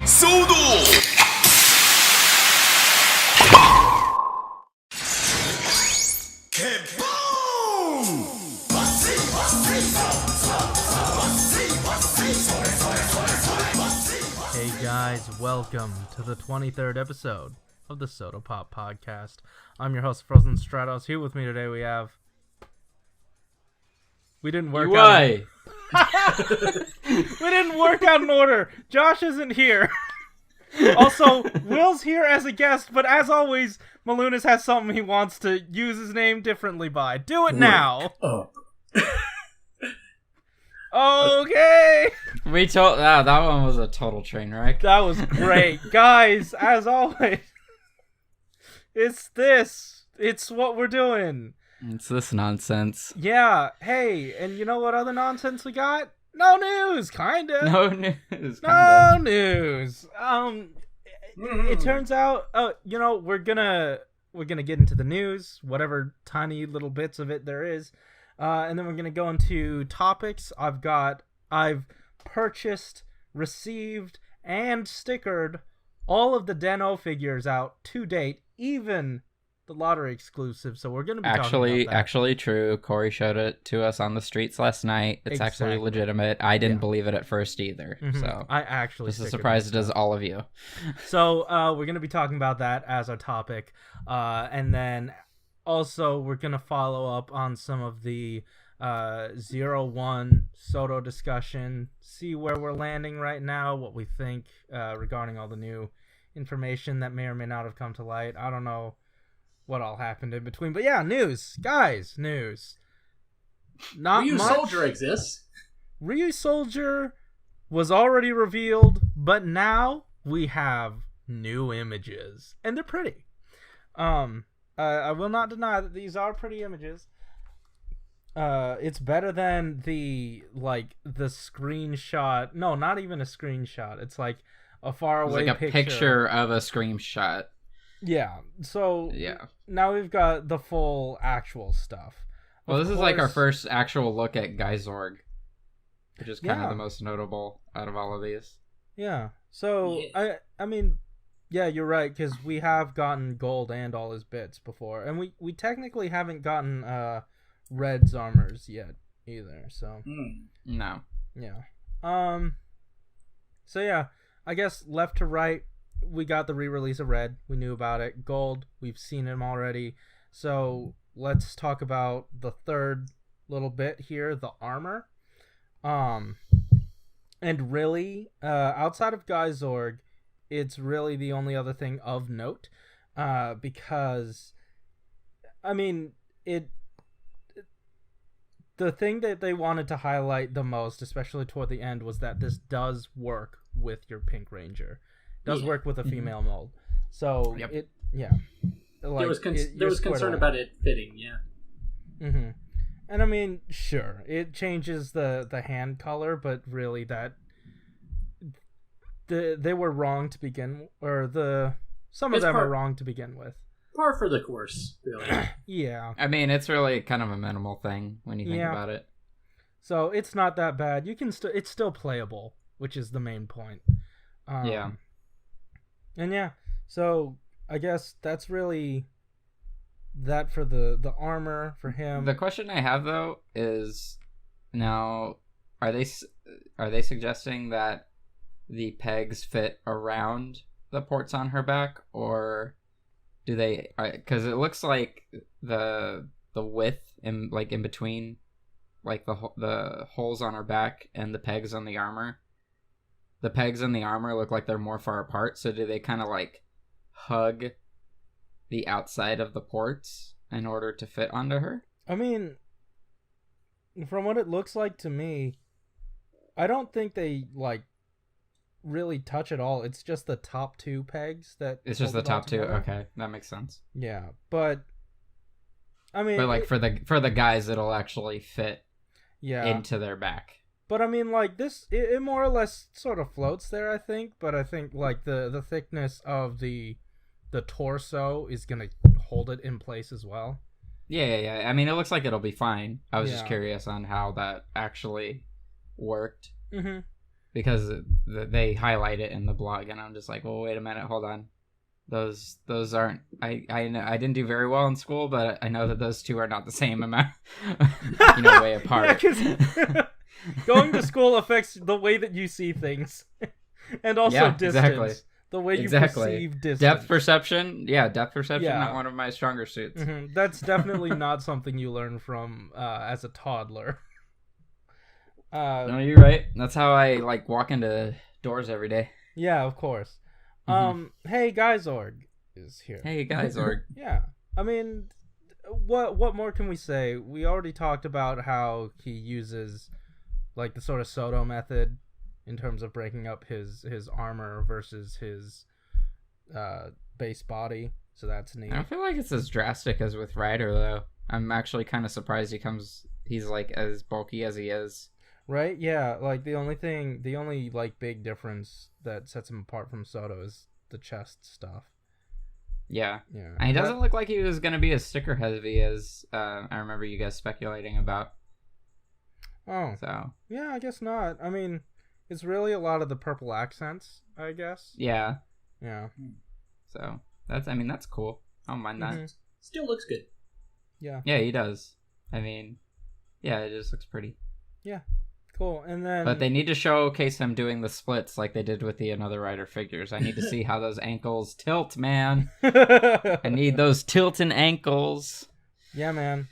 shodo-x! Hey guys, welcome to the 23rd episode of the Soda Pop Podcast. I'm your host, Frozen Stratos. Here with me today we have... We didn't work out... We didn't work out in order. Josh isn't here. Also, Will's here as a guest, but as always, Malunis has something he wants to use his name differently by. Do it now. Okay. We told that one was a total train wreck. That was great. Guys, as always, it's this. It's what we're doing. It's this nonsense. Yeah. Hey, and you know what other nonsense we got? No news, kinda. No news. No news. It turns out, we're gonna get into the news, whatever tiny little bits of it there is, and then we're gonna go into topics. I've purchased, received, and stickered all of the Den-O figures out to date, even the lottery exclusive. So we're gonna be talking about that. Actually true. Corey showed it to us on the streets last night. It's actually legitimate. I didn't believe it at first either. Mm-hmm. So I actually just as surprised as all of you. So we're gonna be talking about that as our topic, and then also we're gonna follow up on some of the 0-1 Soto discussion, see where we're landing right now, what we think regarding all the new information that may or may not have come to light. I don't know what all happened in between, but yeah, news, guys, news. Not much. Ryusoulger exists. Ryusoulger was already revealed, but now we have new images, and they're pretty. I will not deny that these are pretty images. It's better than the screenshot. No, not even a screenshot. It's like a faraway like a picture of a screenshot. Yeah. So yeah. Now we've got the full actual stuff. Well, this is like our first actual look at Ryusoulger, which is kind of the most notable out of all of these. Yeah. So yeah. I mean, yeah, you're right, because we have gotten Gold and all his bits before, and we technically haven't gotten Red's armors yet either. So no. Yeah. So yeah, I guess left to right, we got the re-release of Red. We knew about it. Gold, we've seen him already. So let's talk about the third little bit here, the armor. And really, outside of Ryusoulger, it's really the only other thing of note. Because, I mean, the thing that they wanted to highlight the most, especially toward the end, was that this does work with your Pink Ranger. Does work with a female mold. So like, there was concern about it fitting, Mm-hmm. And I mean, sure, it changes the hand color, but really they were wrong to begin, some of them are wrong to begin with. Par for the course, really. Yeah. I mean, it's really kind of a minimal thing when you think about it. So it's not that bad. You can it's still playable, which is the main point. Yeah. And yeah, so I guess that's really that for the armor for him. The question I have though is, now are they suggesting that the pegs fit around the ports on her back, or do they? Because it looks like the width in between, like the holes on her back and the pegs on the armor. The pegs in the armor look like they're more far apart, so do they kind of like hug the outside of the ports in order to fit onto her? I mean, from what it looks like to me, I don't think they like really touch at all. It's just the top two pegs that. It's just the top two. Okay, that makes sense. Yeah, but I mean, but like for the guys, it'll actually fit. Yeah. Into their back. But I mean, like this, it more or less sort of floats there, I think. But I think like the thickness of the torso is gonna hold it in place as well. Yeah. I mean, it looks like it'll be fine. I was just curious on how that actually worked. Mm-hmm. because they highlight it in the blog, and I'm just like, well, wait a minute, hold on. Those aren't. I didn't do very well in school, but I know that those two are not the same amount, way apart. Yeah, going to school affects the way that you see things, and also distance. Exactly. The way you perceive distance. Depth perception. Yeah, not one of my stronger suits. Mm-hmm. That's definitely not something you learn from as a toddler. No, you're right. That's how I walk into doors every day. Yeah, of course. Hey, Ryusoulger is here. Hey, Ryusoulger. Yeah. I mean, what more can we say? We already talked about how he uses the sort of shodo method in terms of breaking up his armor versus his base body. So that's neat. I don't feel like it's as drastic as with Ryder, though. I'm actually kind of surprised he's as bulky as he is. Right? Yeah, the only big difference that sets him apart from Shodo is the chest stuff. Yeah. And he doesn't look like he was going to be as sticker heavy as I remember you guys speculating about. Oh. So. Yeah, I guess not. I mean, it's really a lot of the purple accents, I guess. Yeah. Yeah. So, that's cool. I don't mind that. Mm-hmm. Still looks good. Yeah. Yeah, he does. I mean, yeah, it just looks pretty. Yeah. Cool, and then... But they need to showcase him doing the splits like they did with the Another Rider figures. I need to see how those ankles tilt, man. I need those tilting ankles. Yeah, man.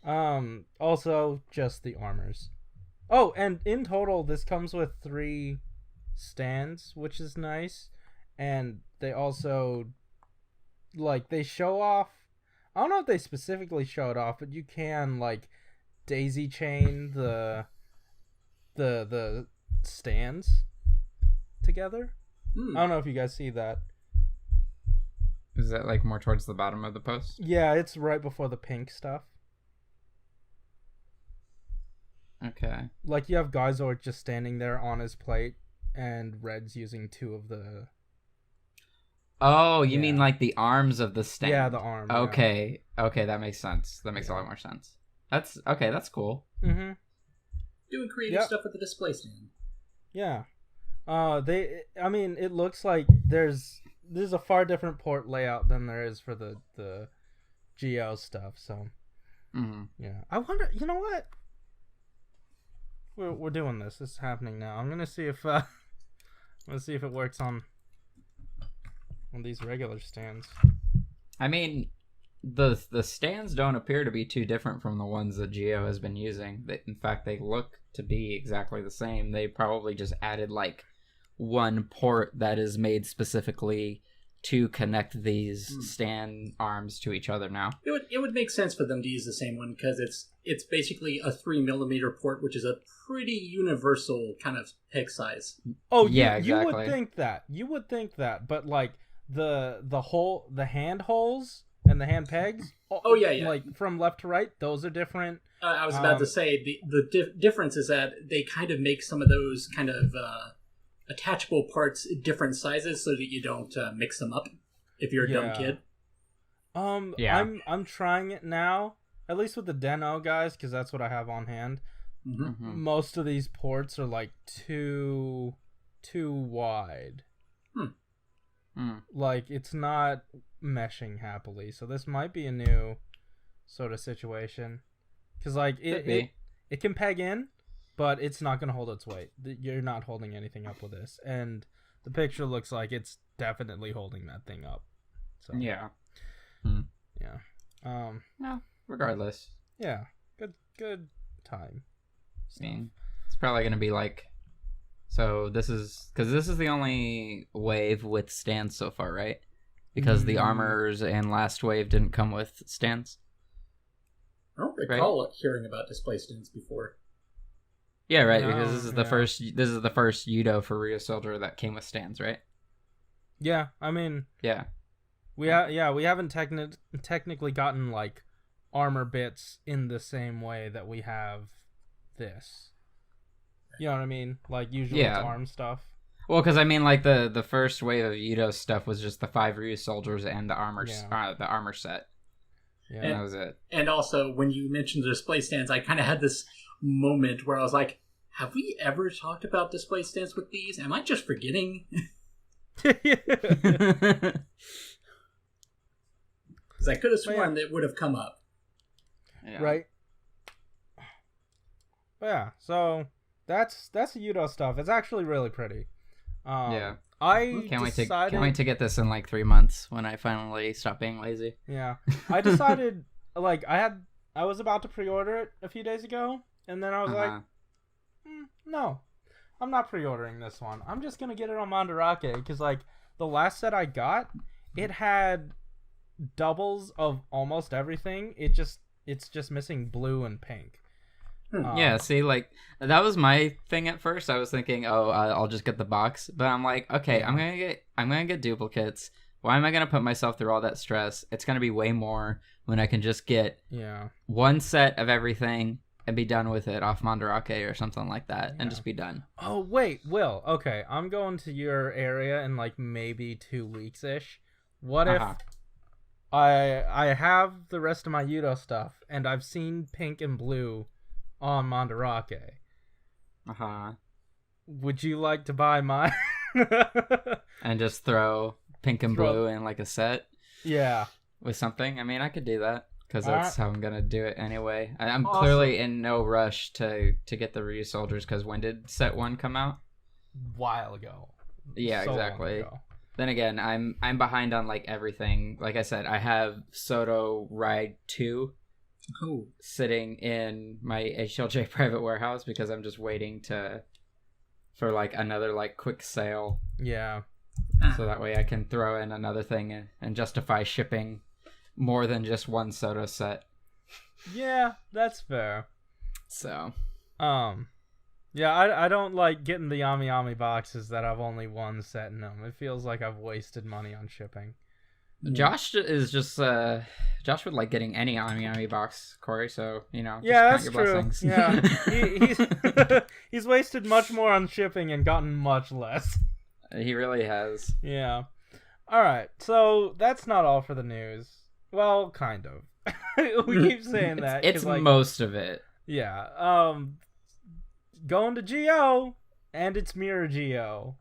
Also, just the armors. Oh, and in total, this comes with 3 stands, which is nice. And they also, they show off... I don't know if they specifically show it off, but you can, daisy chain the stands together. I don't know if you guys see that. Is that more towards the bottom of the post? Yeah, it's right before the pink stuff. Okay. You have Ryusoulger just standing there on his plate, and Red's using 2 of the... Oh, you mean the arms of the stand? Yeah, the arms. Okay. Yeah. Okay, that makes sense. That makes a lot more sense. That's cool. Mm-hmm. Doing creative stuff with the display stand. Yeah. It looks like there's a far different port layout than there is for the Geo stuff, so. Mm-hmm. Yeah. I wonder, you know what? We're doing this. This is happening now. I'm gonna see if it works on these regular stands. I mean, the stands don't appear to be too different from the ones that Geo has been using. In fact, they look to be exactly the same. They probably just added one port that is made specifically to connect these stand arms to each other now. It would make sense for them to use the same one because it's basically a 3mm port, which is a pretty universal kind of peg size. Oh yeah, exactly. You would think that, but the hand holes and the hand pegs. Oh yeah. From left to right, those are different. I was about to say the difference is that they kind of make some of those kind of attachable parts different sizes so that you don't mix them up if you're a dumb kid. I'm trying it now, at least with the Den-O guys, because that's what I have on hand. Mm-hmm. Most of these ports are too wide. It's not meshing happily, so this might be a new sort of situation, because it can peg in, but it's not going to hold its weight. You're not holding anything up with this, and the picture looks like it's definitely holding that thing up. So yeah. No, regardless. Yeah, good time. It's probably going to be so this is the only wave with stands so far, right? Because the armors and last wave didn't come with stands. I don't recall hearing about display stands before. Yeah, right. No, because this is the first Yudo for Ryusoulger that came with stands, right? Yeah, I mean, yeah, we haven't technically gotten armor bits in the same way that we have this. You know what I mean? Usually it's arm stuff. Well, because I mean, the first wave of Yudo stuff was just the 5 Ryusoulgers and the armor set. Yeah, and that was it. And also, when you mentioned the display stands, I kind of had this moment where I was like, have we ever talked about display stance with these? Am I just forgetting? Because I could have sworn that would have come up. Yeah. Right. But yeah, so that's the Yudo stuff. It's actually really pretty. Yeah. Can't wait to get this in like 3 months when I finally stop being lazy. Yeah. I decided, like, I was about to pre-order it a few days ago, and then I was like, no, I'm not pre-ordering this one. I'm just going to get it on Mandarake, because, like, the last set I got, it had doubles of almost everything. It's just missing blue and pink. Yeah, see, like, that was my thing at first. I was thinking, I'll just get the box. But I'm like, okay, I'm gonna get duplicates. Why am I gonna put myself through all that stress? It's gonna be way more when I can just get one set of everything and be done with it off Mandarake or something like that, and just be done. Oh, wait, Will, okay, I'm going to your area in, like, maybe 2 weeks-ish. What if I have the rest of my Yudo stuff, and I've seen pink and blue on Mandarake? Would you like to buy mine? And just throw pink and blue in like a set? Yeah. With something? I mean, I could do that, because that's how I'm going to do it anyway. I'm clearly in no rush to get the Ryusoulgers, because when did set 1 come out? While ago. Yeah, so exactly. Then again, I'm behind on like everything. Like I said, I have Soto Ride 2 sitting in my HLJ private warehouse, because I'm just waiting for like another like quick sale. Yeah. So that way I can throw in another thing and justify shipping more than just one Soto set. Yeah, that's fair. So, yeah, I don't like getting the Ami boxes that have only one set in them. It feels like I've wasted money on shipping. Josh is just Josh would like getting any Ami box, Corey. So just that's count your true. blessings. Yeah, he's wasted much more on shipping and gotten much less. He really has. Yeah. All right, so that's not all for the news. Well, kind of. We keep saying that. It's most of it. Yeah. Going to Geo, and it's Mirror Geo.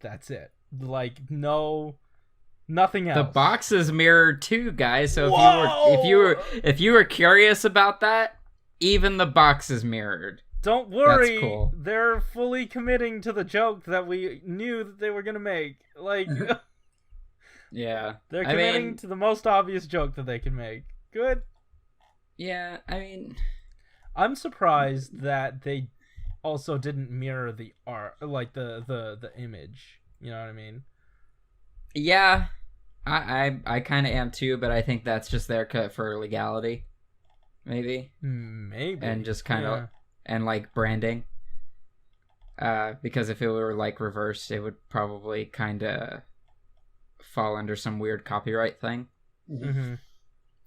That's it. Like, nothing else. The box is mirrored too, guys. So if you were curious about that, even the box is mirrored. Don't worry. That's cool. They're fully committing to the joke that we knew that they were gonna make. Like, yeah, they're committing to the most obvious joke that they can make. Good. Yeah, I mean, I'm surprised that they also didn't mirror the art, like the image. You know what I mean? Yeah, I kind of am too, but I think that's just there for legality, maybe, and just kind of and like branding. Because if it were like reversed, it would probably kind of fall under some weird copyright thing. Mm-hmm.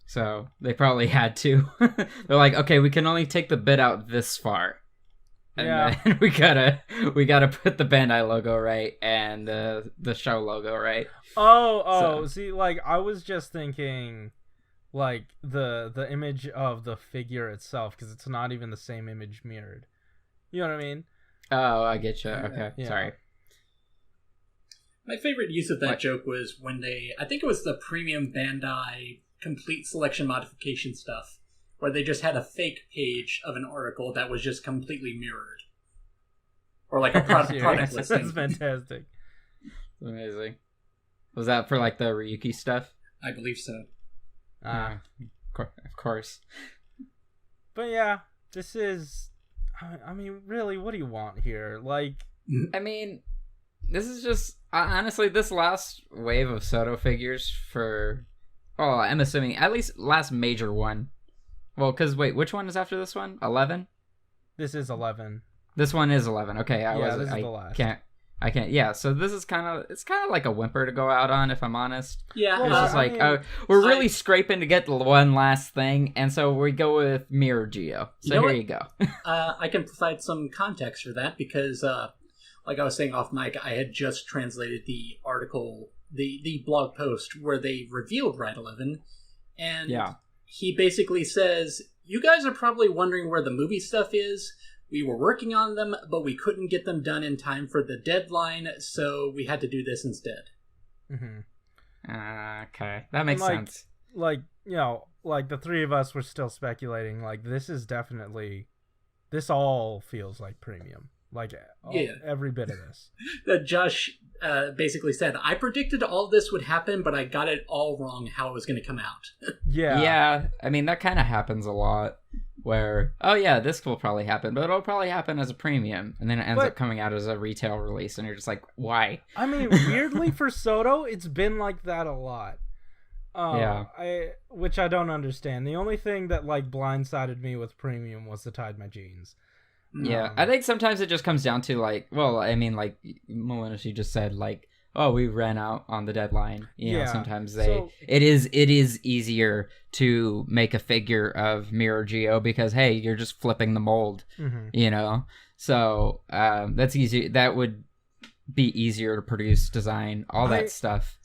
So they probably had to. They're like, okay, we can only take the bit out this far, and then we gotta put the Bandai logo right and the show logo right. See, like, I was just thinking, like, the image of the figure itself, because it's not even the same image mirrored. You know what I mean? Oh, I get you. Okay, sorry. My favorite use of that joke was when I think it was the premium Bandai complete selection modification stuff, where they just had a fake page of an article that was just completely mirrored. Or like a product listing. That's fantastic. Amazing. Was that for like the Ryuki stuff? I believe so. Of course. But yeah, this is... I mean, really, what do you want here? Like... I mean, this is just... honestly, this last wave of Soto figures for... Oh, I'm assuming at least last major one. Well, because wait, which one is after this one? 11? This is 11. This one is 11. Okay, this is the last. I can't. Yeah, so this is kind of like a whimper to go out on, if I'm honest. Yeah, it's just like we're really scraping to get one last thing, and so we go with Mirror Geo. So here you go. I can provide some context for that because, like I was saying off mic, I had just translated the article, the blog post where they revealed Ride 11, and he basically says, "You guys are probably wondering where the movie stuff is. We were working on them, but we couldn't get them done in time for the deadline, so we had to do this instead. Okay, that makes sense. Like, like the three of us were still speculating, like, this all feels like premium. Like, every bit of this. Josh basically said, I predicted all this would happen, but I got it all wrong how it was going to come out. Yeah, I mean, that kind of happens a lot, where, this will probably happen, but it'll probably happen as a premium, and then it ends up coming out as a retail release, and you're just like, why? I mean, weirdly for Shodo, it's been like that a lot. Which I don't understand. The only thing that, like, blindsided me with premium was the Tide My Jeans. Yeah, I think sometimes it just comes down to, like, well, I mean, like, Malunis, you just said, like, we ran out on the deadline. You know, sometimes it is easier to make a figure of Mirror Geo because, hey, you're just flipping the mold, you know? So, that's easy. That would be easier to produce, design, all that stuff.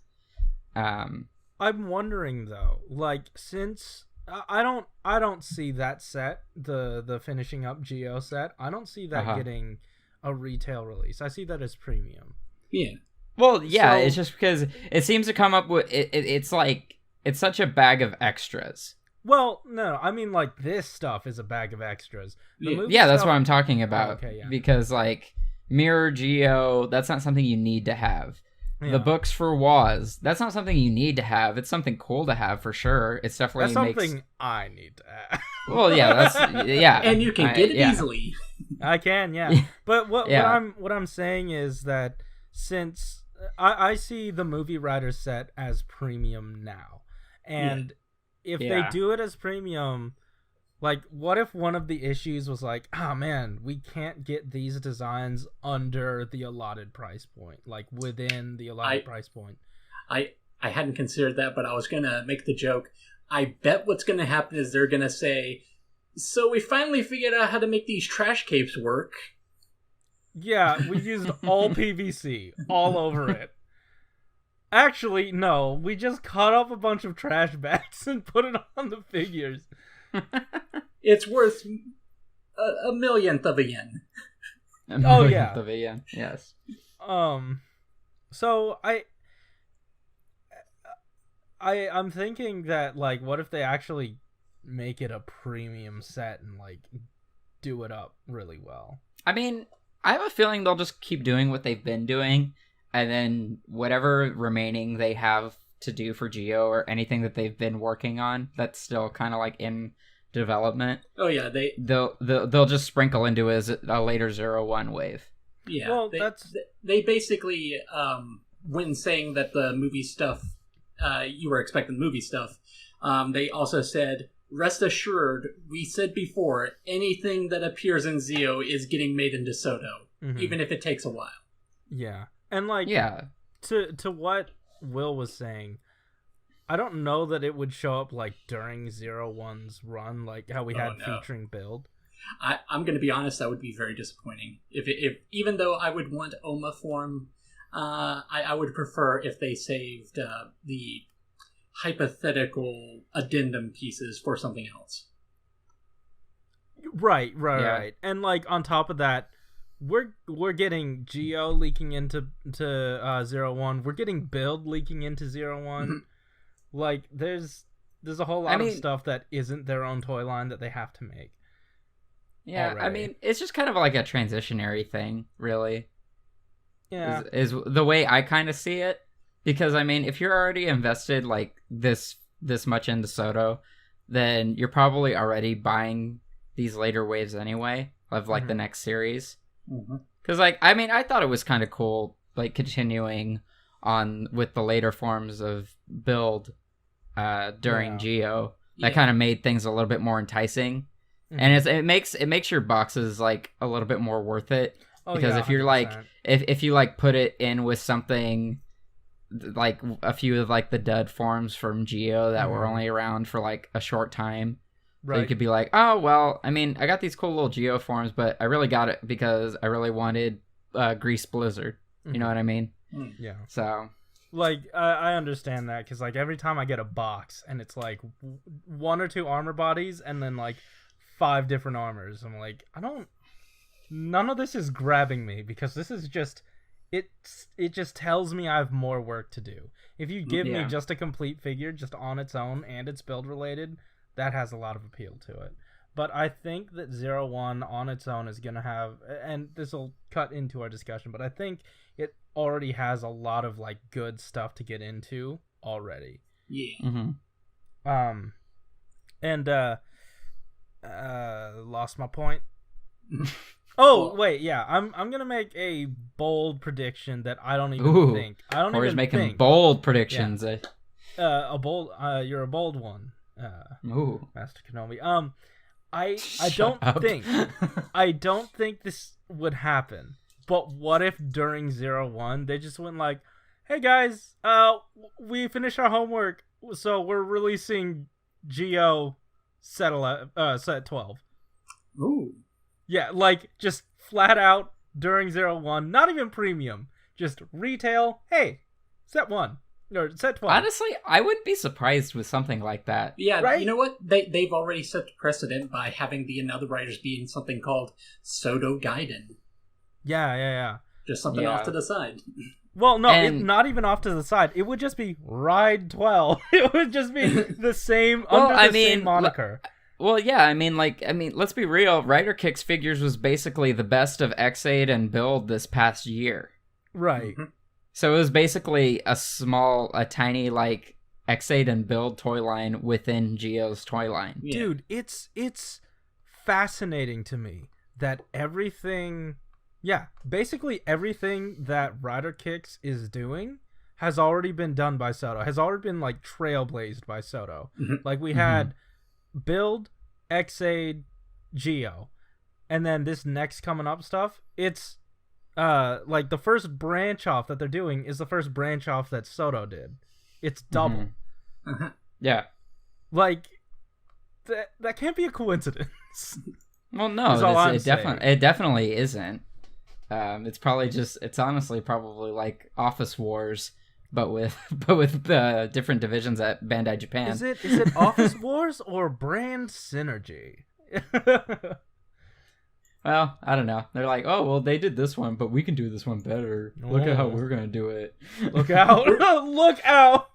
I'm wondering, though, like, since I don't see that set, the finishing up Geo set, I don't see that getting a retail release. I see that as premium. Yeah. Well, yeah, it's just because it seems to come up with it's like it's such a bag of extras. Well, no, I mean, like, this stuff is a bag of extras. That's what I'm talking about. Because, like, Mirror Geo, that's not something you need to have. The books for Waz, that's not something you need to have. It's something cool to have for sure. It's definitely something I need to have. Well, yeah, and you can get it easily. I can, yeah. But what I'm saying is that since I see the movie writer set as premium now, and if they do it as premium, like, what if one of the issues was like, man, we can't get these designs under the allotted price point, like within the allotted price point? I hadn't considered that, but I was going to make the joke. I bet what's going to happen is they're going to say, so we finally figured out how to make these trash capes work. Yeah, we used all PVC all over it. Actually, no, we just cut up a bunch of trash bags and put it on the figures. It's worth a millionth of a yen. Of a yen, yes. So I'm thinking that, like, what if they actually make it a premium set and, like, do it up really well? I mean, I have a feeling they'll just keep doing what they've been doing, and then whatever remaining they have to do for Geo or anything that they've been working on that's still kind of like in development. Oh yeah, they'll just sprinkle into a later 0-1 wave. Yeah, well, they basically when saying that the movie stuff you were expecting movie stuff, they also said, rest assured, we said before, anything that appears in Zeo is getting made into Shodo, even if it takes a while. Yeah, and like to what Will was saying, I don't know that it would show up like during 0-1's run, like how we had featuring build. I'm going to be honest, that would be very disappointing. If even though I would want Oma form, I would prefer if they saved the hypothetical addendum pieces for something else. Right. And like on top of that, we're getting Geo leaking into 0-1. We're getting build leaking into 0-1. Like there's a whole lot of stuff that isn't their own toy line that they have to make. Yeah, already. I mean, it's just kind of like a transitionary thing, really. Yeah. Is the way I kind of see it. Because, I mean, if you're already invested, like, this much into Shodo, then you're probably already buying these later waves anyway of, like, the next series. Because, like, I mean, I thought it was kind of cool, like, continuing on with the later forms of build during Geo. That kind of made things a little bit more enticing. And it makes your boxes, like, a little bit more worth it. Because if you're, 100%. Like, if you, like, put it in with something... like a few of like the dud forms from Geo that were only around for like a short time. Right. So you could be like, oh, well, I mean, I got these cool little Geo forms, but I really got it because I really wanted Grease Blizzard. You know what I mean? Yeah. So, like, I understand that because like every time I get a box and it's like 1 or 2 armor bodies and then like 5 different armors, I'm like, I don't none of this is grabbing me because this is just it just tells me I have more work to do. If you give me just a complete figure just on its own and it's build related, that has a lot of appeal to it. But I think that 01 on its own is going to have, and this will cut into our discussion, but I think it already has a lot of like good stuff to get into already. Yeah. Mm-hmm. Lost my point. Wait, yeah. I'm gonna make a bold prediction that I don't even think. Corey's making bold predictions. Yeah. You're a bold one. Master Kenobi. I don't think this would happen. But what if during 01 they just went like, "Hey guys, we finished our homework, so we're releasing Geo set 12." Ooh. Yeah, like just flat out during 01, not even premium, just retail. Hey, set 1 or set 12. Honestly, I wouldn't be surprised with something like that. Yeah, right? You know what? They've already set the precedent by having the Another Riders be in something called Soto Gaiden. Yeah. Just something off to the side. Well, no, not even off to the side. It would just be Ride 12. It would just be the same same moniker. Well, yeah, I mean, let's be real. Rider Kicks figures was basically the best of X8 and Build this past year. Right. Mm-hmm. So it was basically a tiny, like, X8 and Build toy line within Geo's toy line. Yeah. Dude, it's fascinating to me that basically everything that Rider Kicks is doing has already been done by Soto, has already been, like, trailblazed by Soto. Mm-hmm. Like, we had Build, X8, Geo, and then this next coming up stuff, it's like the first branch off that they're doing is the first branch off that Soto did. It's double. Mm-hmm. Yeah. Like that can't be a coincidence. Well, no, it definitely isn't. It's honestly probably like Office Wars, but with different divisions at Bandai Japan. Is it Office Wars or brand synergy? Well, I don't know. They're like, oh, well, they did this one, but we can do this one better. Look at how we're gonna do it. Look out! Look out!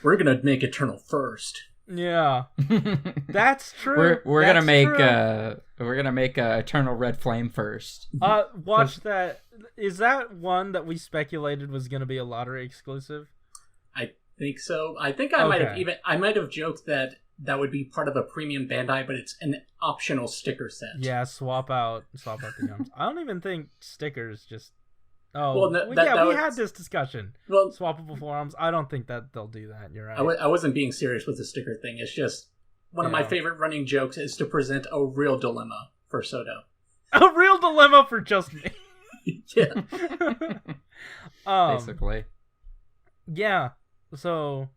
We're gonna make Eternal first. Yeah, that's true. We're gonna make Eternal Red Flame first. Watch that. Is that one that we speculated was gonna be a lottery exclusive? I think so. I think I might have joked that would be part of a premium Bandai, but it's an optional sticker set. Yeah, swap out the arms. I don't even think stickers just. Oh, well, we had this discussion. Well, swappable forearms. I don't think that they'll do that. You're right. I wasn't being serious with the sticker thing. It's just one of my favorite running jokes is to present a real dilemma for Soto. A real dilemma for just me. Yeah. Basically. Yeah. So,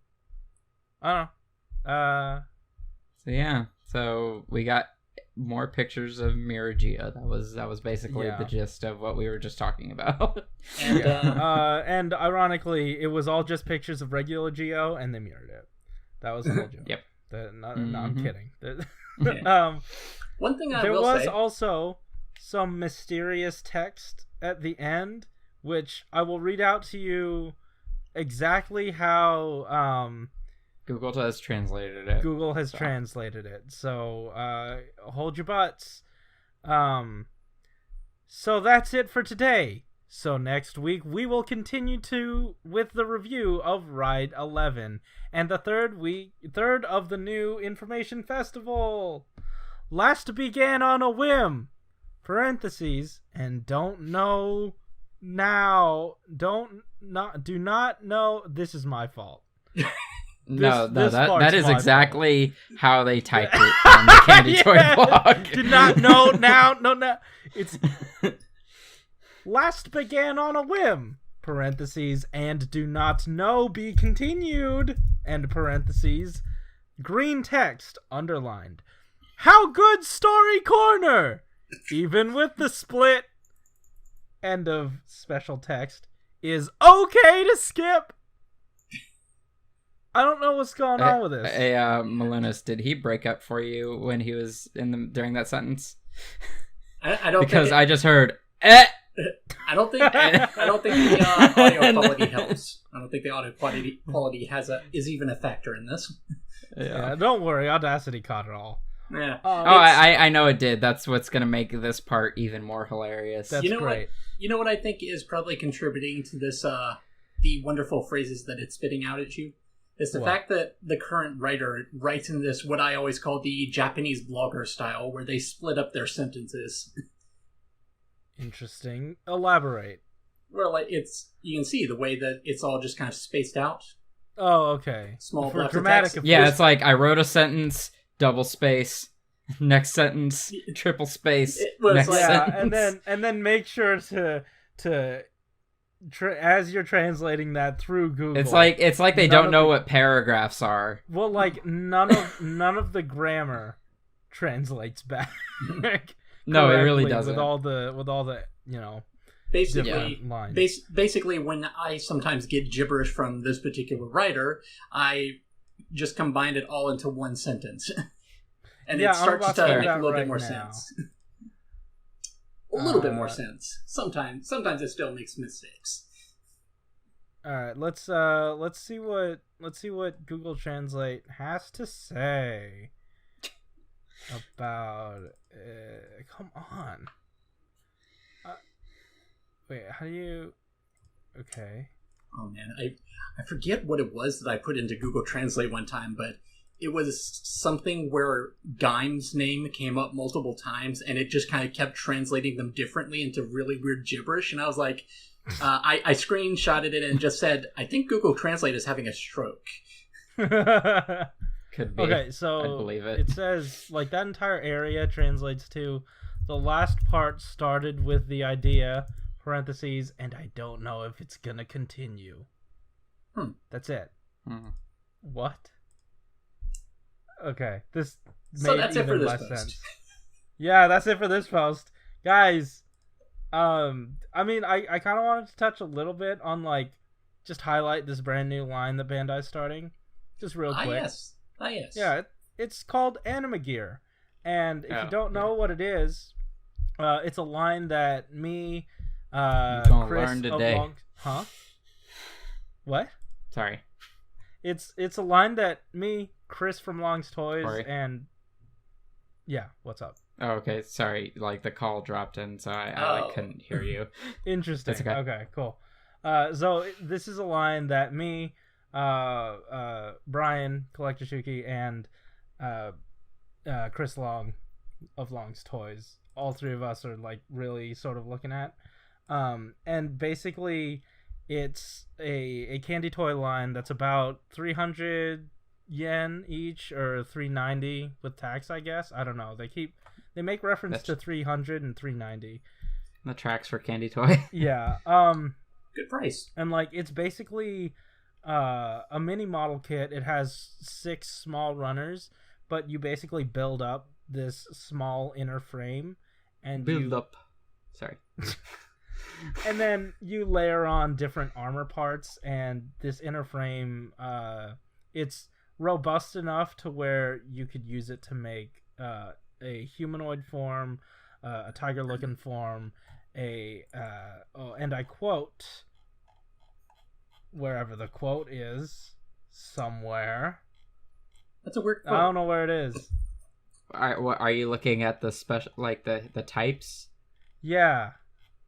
I don't know. So we got more pictures of Mirror Geo. That was basically the gist of what we were just talking about. And and ironically, it was all just pictures of regular Geo, and they mirrored it. That was the whole joke. Yep. No, I'm kidding. One thing there was also some mysterious text at the end, which I will read out to you exactly how Google has translated it. Google has translated it. So hold your butts. So that's it for today. So next week we will continue with the review of Ride 11 and the third of the new Information Festival. Last began on a whim. Parentheses, and don't know now. Do not know. This is my fault. That is exactly how they typed it on the Candy Toy blog. Do not know now. No. It's last began on a whim. Parentheses, and do not know be continued. End parentheses. Green text underlined. How good story corner! Even with the split. End of special text. Is okay to skip. I don't know what's going on with this. Malunis, did he break up for you when he was during that sentence? I don't because think I just heard eh. I don't think the audio quality helps. I don't think the audio quality is even a factor in this. Yeah, don't worry, Audacity caught it all. Yeah. I know it did. That's what's gonna make this part even more hilarious. That's great. You know what I think is probably contributing to this, the wonderful phrases that it's spitting out at you? Is the fact that the current writer writes in this, what I always call the Japanese blogger style, where they split up their sentences. Interesting. Elaborate. Well, like, you can see the way that it's all just kind of spaced out. Oh, okay. Small For blocks of dramatic text. effect. Yeah, it's like I wrote a sentence, double space, next sentence, triple space, next sentence. and then make sure to as you're translating that through Google. It's like they don't know what paragraphs are. Well, like none of the grammar translates back. No, it really doesn't. With all the Basically, lines. Basically, when I sometimes get gibberish from this particular writer, I just combine it all into one sentence, and it starts to make a little bit more sense. A little bit more sense. Sometimes it still makes mistakes. All right, let's see what Google Translate has to say about. Come on. Wait, how do you? Okay. Oh man, I forget what it was that I put into Google Translate one time, but it was something where Gaim's name came up multiple times, and it just kind of kept translating them differently into really weird gibberish. And I was like, I screenshotted it and just said, I think Google Translate is having a stroke. Could be. Okay, so I believe it. It says like that entire area translates to the last part started with the idea. Parentheses, and I don't know if it's gonna continue. That's it. What? Okay, this made that's even it for this less post. sense. Yeah, that's it for this post, guys. I mean, I kind of wanted to touch a little bit on like just highlight this brand new line that Bandai's starting, just real quick. Yes. Yeah, it's called Animagear, and if you don't know what it is, it's a line that me. Gonna Chris learn today. Huh? What? Sorry. It's a line that me, Chris from Long's Toys, Sorry. and yeah, what's up? Oh, okay. Sorry. Like the call dropped in, so I couldn't hear you. Interesting. That's okay. Okay, cool. So this is a line that me, Brian Collectashuki, and Chris Long of Long's Toys, all three of us are like really sort of looking at. And basically it's a candy toy line that's about 300 yen each, or 390 with tax, I guess. I don't know. They make reference to 300 and 390. The tracks for candy toy. Yeah. Good price. And like it's basically a mini model kit. It has 6 small runners, but you basically build up this small inner frame and Sorry. and then you layer on different armor parts, and this inner frame, it's robust enough to where you could use it to make a humanoid form, a tiger-looking form, and I quote, wherever the quote is, somewhere. That's a weird quote. I don't know where it is. Are you looking at the special, like the types? Yeah.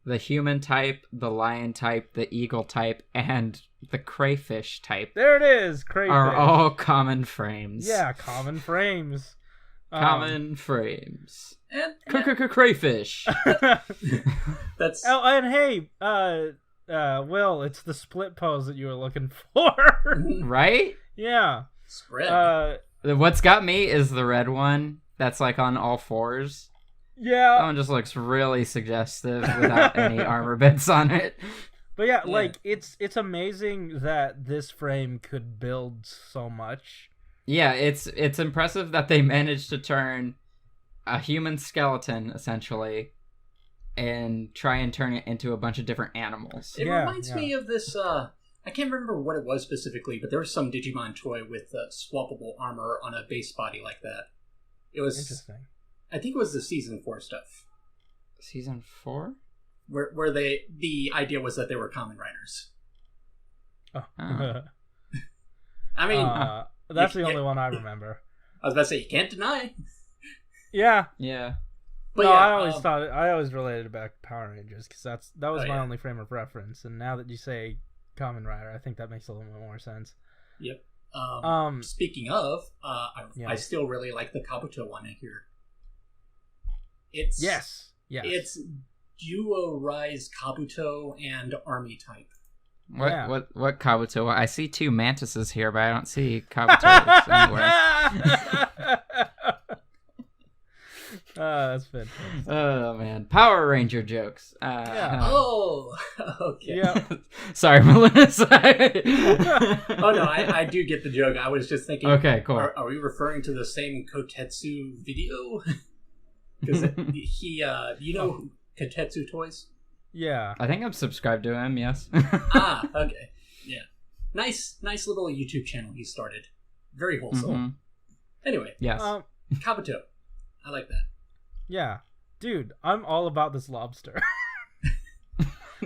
The human type, the lion type, the eagle type, and the crayfish type. There it is, crayfish. Are all common frames. Yeah, common frames. Common frames. And Crayfish. that's and hey, Will, it's the split pose that you were looking for. Right? Yeah. spread. What's got me is the red one that's like on all fours. Yeah. That one just looks really suggestive without any armor bits on it. But yeah, like it's amazing that this frame could build so much. Yeah, it's impressive that they managed to turn a human skeleton essentially and try and turn it into a bunch of different animals. It reminds me of this I can't remember what it was specifically, but there was some Digimon toy with swappable armor on a base body like that. It was interesting. I think it was the season 4 stuff. Season 4? Where the idea was that they were Kamen Riders. Oh. I mean, that's the only one I remember. I was about to say, you can't deny. Yeah. Yeah. But no, yeah, I always related it back to Power Rangers because that was my only frame of reference. And now that you say Kamen Rider, I think that makes a little bit more sense. Yep. Speaking of, I still really like the Kabuto one here. It's yes. It's Duo Rise Kabuto and Army type. What Kabuto? I see 2 mantises here, but I don't see Kabuto anywhere. That's fantastic. Oh man, Power Ranger jokes. Oh, okay. Yeah. Sorry, Malunis. Oh no, I do get the joke. I was just thinking. Okay, cool. Are we referring to the same Kotetsu video? Because you know Kotetsu Toys? Yeah. I think I'm subscribed to him. Yes. Okay. Yeah. Nice little YouTube channel he started. Very wholesome. Mm-hmm. Anyway. Yes. Kabuto. I like that. Yeah. Dude, I'm all about this lobster.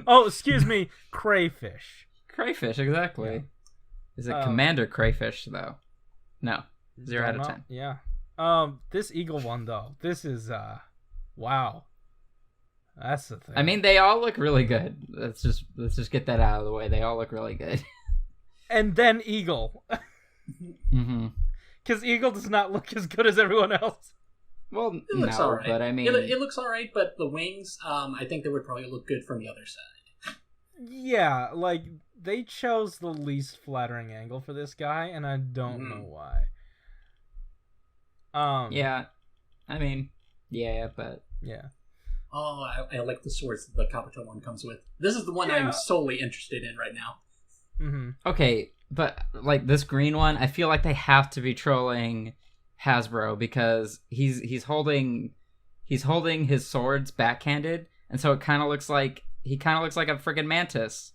Oh, excuse me. Crayfish. Crayfish, exactly. Yeah. Is it Commander Crayfish, though? No. 0 out of 10. Yeah. This eagle one, though. This is, wow. That's the thing. I mean, they all look really good. Let's just get that out of the way. They all look really good. And then eagle. Mm-hmm. Because eagle does not look as good as everyone else. Well, it looks no, alright. But I mean... It looks alright, but the wings, I think they would probably look good from the other side. Yeah, like, they chose the least flattering angle for this guy, and I don't know why. Yeah. I mean, yeah, but... Yeah. Oh, I like the swords that the Kabuto one comes with. This is the one I'm solely interested in right now. Mm-hmm. Okay, but, like, this green one, I feel like they have to be trolling Hasbro because he's holding his swords backhanded, and so it kind of looks like a freaking mantis.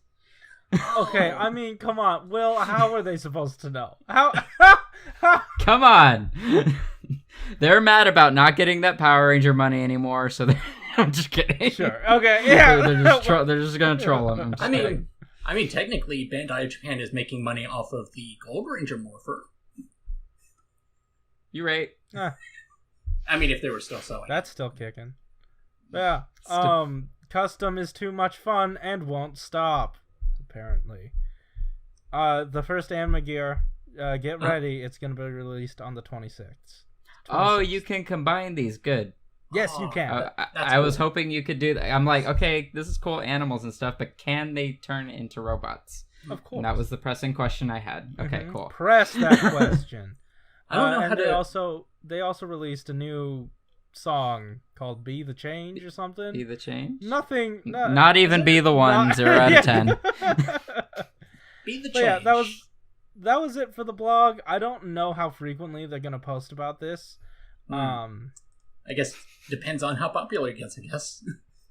Okay, I mean, come on, Will. How are they supposed to know? How? Come on, they're mad about not getting that Power Ranger money anymore. So I'm just kidding. Sure. Okay. Yeah. They're just gonna troll him. I mean, technically, Bandai Japan is making money off of the Gold Ranger Morpher. You're right. I mean, if they were still selling. That's still kicking. Yeah. Custom is too much fun and won't stop. Apparently. The first Animagear, get ready. It's going to be released on the 26th. Oh, you can combine these. Good. Yes, you can. I was hoping you could do that. I'm like, okay, this is cool, animals and stuff, but can they turn into robots? Of course. And that was the pressing question I had. Okay, cool. Press that question. I don't know how to... They also released a new song called "Be the Change" or something. Be the Change? Nothing. Not even Be the One. 0 out of 10. Be the Change. Yeah, that was it for the blog. I don't know how frequently they're gonna post about this. I guess depends on how popular it gets. I guess.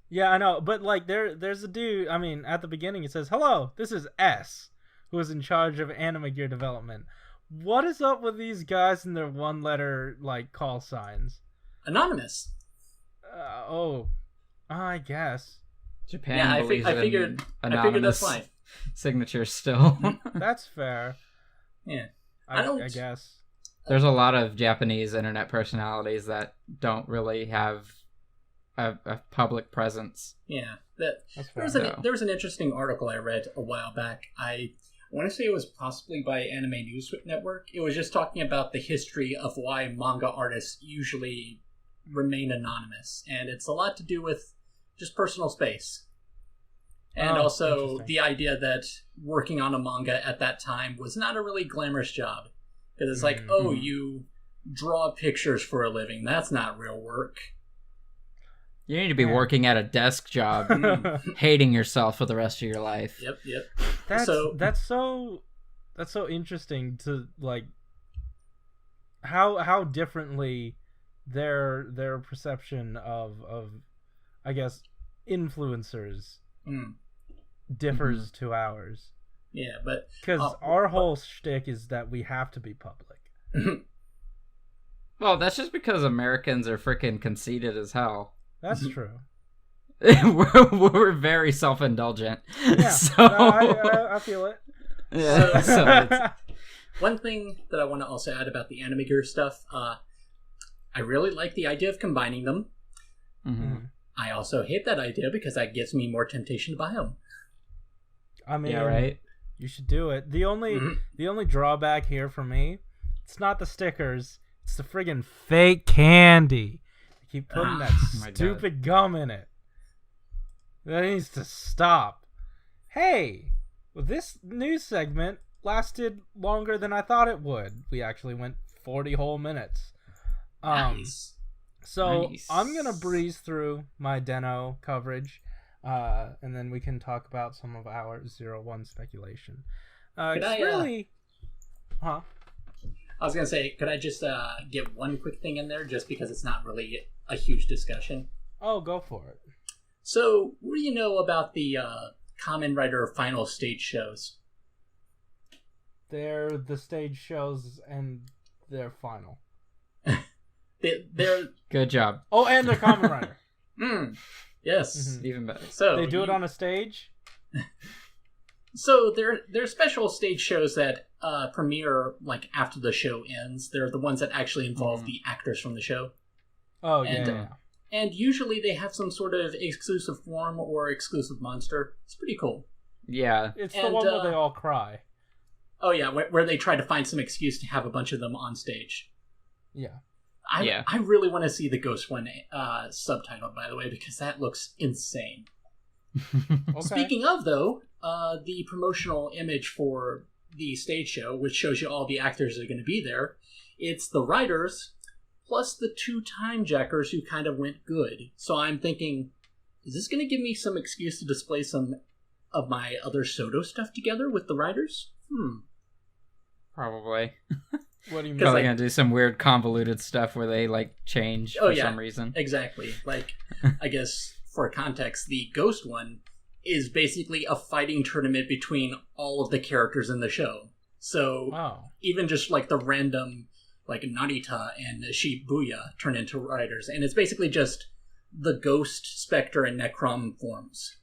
Yeah, I know, but like there's a dude. I mean, at the beginning it says, "Hello, this is S, who is in charge of Animagear development." What is up with these guys and their one-letter like call signs? Anonymous. I guess. Japan. Yeah, I figured that's fine. Signatures still. That's fair. Yeah, I guess. There's a lot of Japanese internet personalities that don't really have a public presence. Yeah, there was an interesting article I read a while back. I want to say it was possibly by Anime News Network. It was just talking about the history of why manga artists usually remain anonymous, and it's a lot to do with just personal space. And also the idea that working on a manga at that time was not a really glamorous job. Because it's like, you draw pictures for a living. That's not real work. You need to be working at a desk job, hating yourself for the rest of your life. Yep. That's so interesting to like how differently their perception of I guess influencers differs to ours. Yeah, but because our whole shtick is that we have to be public. Well, that's just because Americans are freaking conceited as hell. That's true. we're very self-indulgent. Yeah, So I feel it. yeah, so it's, One thing that I want to also add about the Animagear stuff, I really like the idea of combining them. mhm. I also hate that idea because that gives me more temptation to buy them. I mean, Yeah, right. you should do it. The only drawback here for me, it's not the stickers, it's the friggin' fake candy. They keep putting that my God. stupid gum in it. That needs to stop. Hey, well, this news segment lasted longer than I thought it would. We actually went 40 whole minutes. Nice. So Nice. I'm gonna breeze through my Deno coverage, and then we can talk about some of our 0-1 speculation. Could It's I, really, huh? I was going to say, could I just get one quick thing in there just because it's not really a huge discussion? Oh, go for it. So, what do you know about the Kamen Rider final stage shows? They're the stage shows and they're final. They're Good job. Oh, and they're Kamen Rider. yes. Mhm. Even better. So They do it on a stage? So they're special stage shows that premiere like after the show ends. They're the ones that actually involve the actors from the show, Oh, And, yeah. and usually they have some sort of exclusive form or exclusive monster. It's pretty cool. Yeah. It's the and, one where they all cry. Oh yeah, where they try to find some excuse to have a bunch of them on stage. Yeah. I really want to see the Ghost one subtitled, by the way, because that looks insane. Okay. Speaking of, though, the promotional image for the stage show, which shows you all the actors that are going to be there, it's the writers plus the 2 time jackers who kind of went good. So I'm thinking, is this going to give me some excuse to display some of my other Soto stuff together with the writers? Probably. What do you mean? Probably like- gonna do some weird convoluted stuff where they like change Oh, for yeah. some reason. Exactly. Like, I guess for context, the Ghost one is basically a fighting tournament between all of the characters in the show. So Oh. even just like the random, like Narita and Shibuya turn into writers, and it's basically just the Ghost, Spectre, and Necrom forms.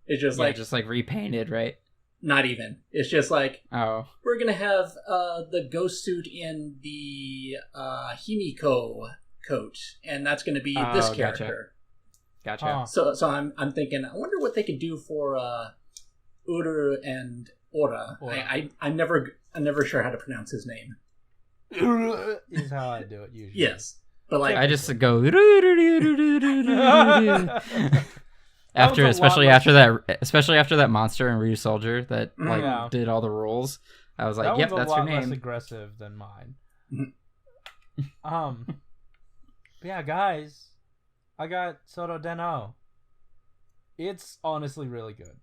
It's just Yeah, like just like repainted, right? not even. It's just like Oh. we're gonna have the Ghost suit in the Himiko coat, and that's gonna be this Oh, gotcha. character. Gotcha. Huh. So I'm thinking, I wonder what they could do for Uru and Ora. Ora. I'm never sure how to pronounce his name. Is how I do it usually. Yes, but like I just go after, was a lot less- especially after that monster in Ryusoulger that like Yeah. did all the rules. I was like, That yep, one's that's a your lot less name. aggressive than mine. Mhm. But yeah, guys, I got Soto Deno. It's honestly really good.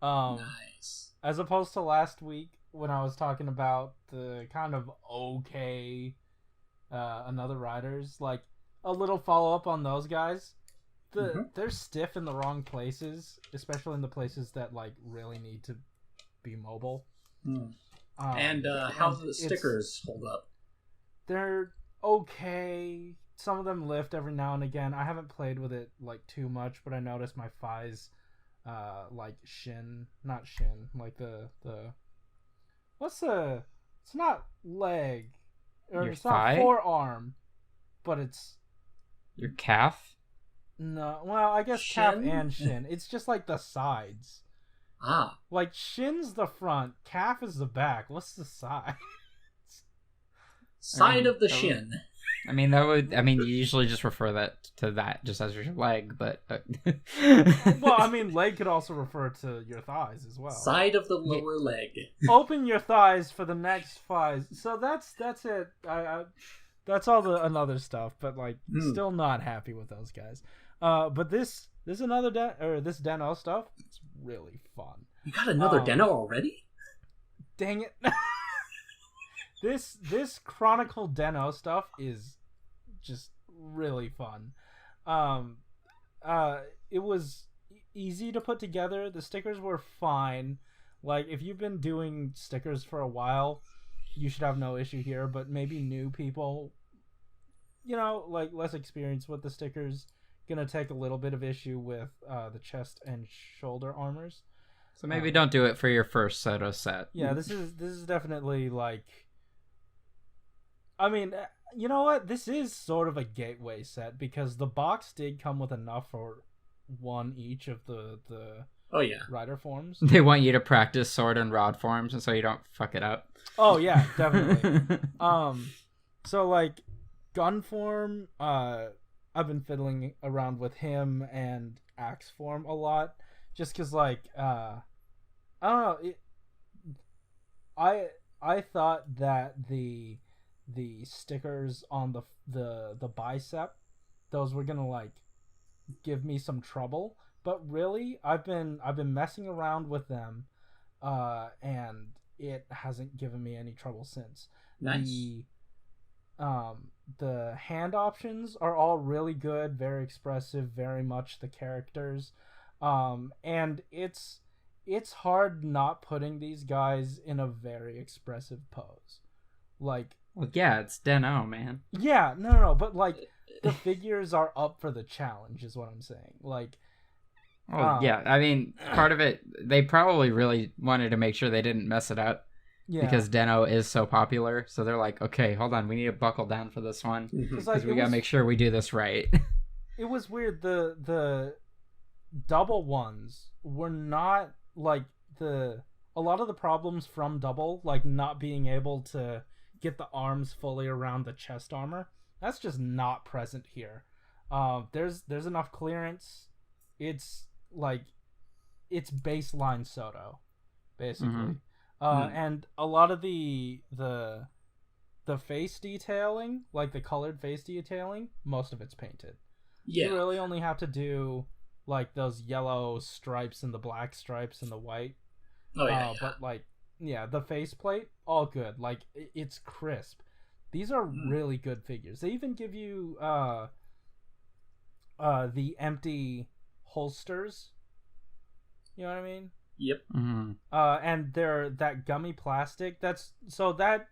nice. As opposed to last week when I was talking about the kind of okay another riders, like a little follow up on those guys. They're stiff in the wrong places, especially in the places that like really need to be mobile. And how do the it's- stickers hold up? They're okay. Some of them lift every now and again. I haven't played with it like too much, but I noticed my thighs, like not shin, like the it's not leg, or Your it's thigh? not forearm, but it's Your calf? no. Well, I guess calf Shin? and shin. It's just like the sides. Ah, Like shin's the front, calf is the back. What's the side? side of the that would- shin. I mean, you usually just refer to that just as your leg, but Well, I mean, leg could also refer to your thighs as well. Side of the lower leg. Open your thighs for the next thighs. So that's it. That's all the another stuff, but like still not happy with those guys. But this another this Deno stuff. It's really fun. You got another Deno already? Dang it. This Chronicle Deno stuff is just really fun. It was easy to put together. The stickers were fine. Like if you've been doing stickers for a while, you should have no issue here, but maybe new people, like less experienced with the stickers gonna take a little bit of issue with the chest and shoulder armors. So maybe don't do it for your first Soto set. Yeah, this is definitely like. I mean, you know what? This is sort of a gateway set because the box did come with enough for one each of the rider forms. They want you to practice sword and rod forms, and so you don't fuck it up. Oh yeah, definitely. So like gun form, I've been fiddling around with him and axe form a lot, just because like I don't know. I thought that the stickers on the bicep, those were gonna like give me some trouble, but really I've been messing around with them, and it hasn't given me any trouble since. Nice. The hand options are all really good, very expressive, very much the characters, and it's hard not putting these guys in a very expressive pose, like. Well, yeah, it's Den-O, man. Yeah, no, but like the figures are up for the challenge, is what I'm saying. Like, yeah, I mean, part of it, they probably really wanted to make sure they didn't mess it up. Yeah. Because Den-O is so popular, so they're like, okay, hold on, we need to buckle down for this one because we gotta make sure we do this right. It was weird. The double ones were not like a lot of the problems from double, like not being able to get the arms fully around the chest armor. That's just not present here. There's enough clearance. It's like it's baseline Soto, basically. And a lot of the face detailing, like the colored face detailing, most of it's painted. Yeah. You really only have to do like those yellow stripes and the black stripes and the white. Oh yeah. But like, yeah, the faceplate, all good. Like, it's crisp. These are really good figures. They even give you the empty holsters. You know what I mean? Yep. And they're that gummy plastic. That's so that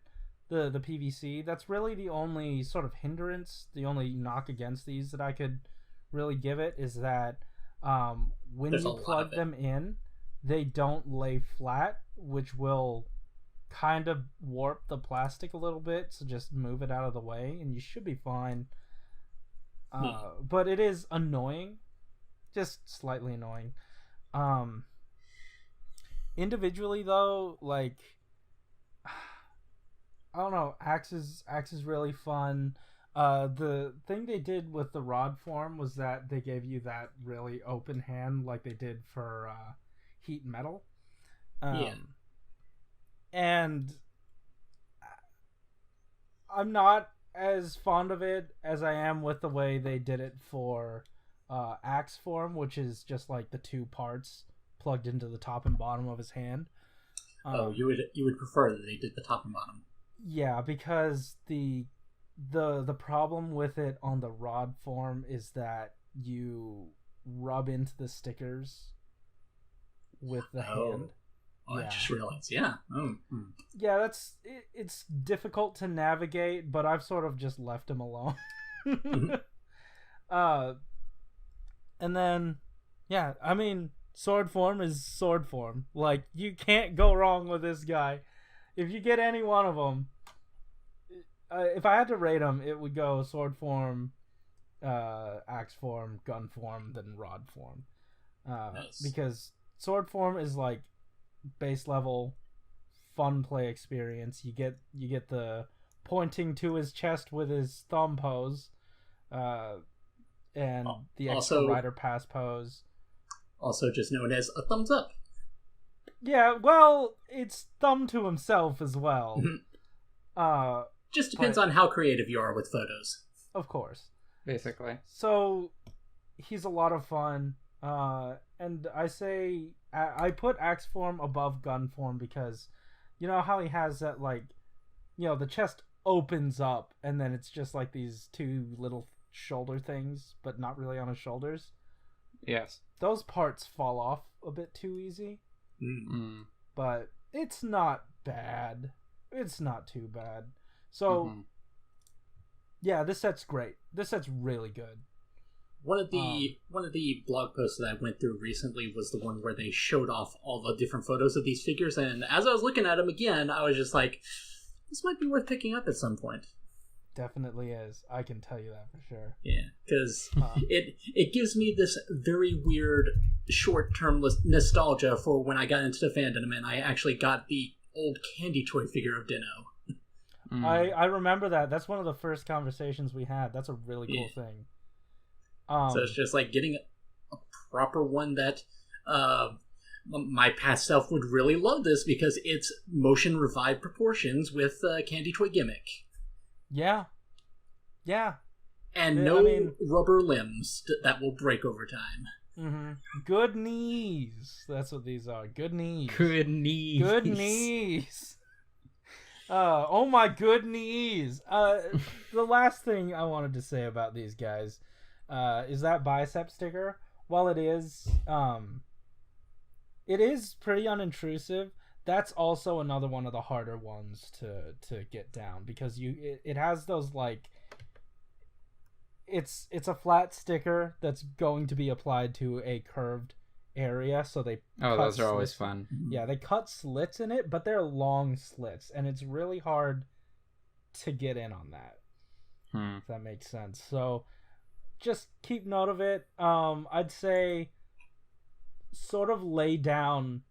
the PVC. That's really the only sort of hindrance, the only knock against these that I could really give it is that when you plug them in, they don't lay flat, which will kind of warp the plastic a little bit, so just move it out of the way and you should be fine. But it is annoying, just slightly annoying. Individually though, like, I don't know, Axe is really fun. The thing they did with the rod form was that they gave you that really open hand like they did for Heat Metal. And I'm not as fond of it as I am with the way they did it for Axe form, which is just like the two parts plugged into the top and bottom of his hand. You would prefer that they did the top and bottom. Yeah, because the problem with it on the rod form is that you rub into the stickers with the hand. Oh, yeah. I just realized. Yeah. Yeah, it's difficult to navigate, but I've sort of just left him alone. And then, yeah, I mean, sword form is sword form. Like, you can't go wrong with this guy. If you get any one of them, if I had to rate them, it would go sword form, axe form, gun form, then rod form. Nice. Because sword form is like base level fun play experience. You get the pointing to his chest with his thumb pose, and the extra rider pass pose. Also just known as a thumbs up. Yeah, well, it's thumb to himself as well. Just depends on how creative you are with photos. Of course. Basically. So, he's a lot of fun. And I say, I put axe form above gun form because, you know how he has that, like, you know, the chest opens up and then it's just like these two little shoulder things, but not really on his shoulders? Yes. Those parts fall off a bit too easy. But it's not bad. It's not too bad. So, yeah, this set's great. This set's really good. One of the blog posts that I went through recently was the one where they showed off all the different photos of these figures, and as I was looking at them again, I was just like, this might be worth picking up at some point. Definitely is. I can tell you that for sure. Yeah, because it gives me this very weird short-term nostalgia for when I got into the fandom and I actually got the old candy toy figure of Dino. I remember that. That's one of the first conversations we had. That's a really cool thing. So it's just like getting a proper one that my past self would really love this because it's motion revived proportions with candy toy gimmick. Yeah. And rubber limbs that will break over time. Mm-hmm. Good knees. That's what these are. Good knees. Good knees. Good knees. Oh my good knees. The last thing I wanted to say about these guys is that bicep sticker. While it is pretty unintrusive, that's also another one of the harder ones to get down because it has those like it's a flat sticker that's going to be applied to a curved area, so they those are always fun. Yeah, they cut slits in it, but they're long slits, and it's really hard to get in on that. If that makes sense. So just keep note of it. I'd say sort of lay down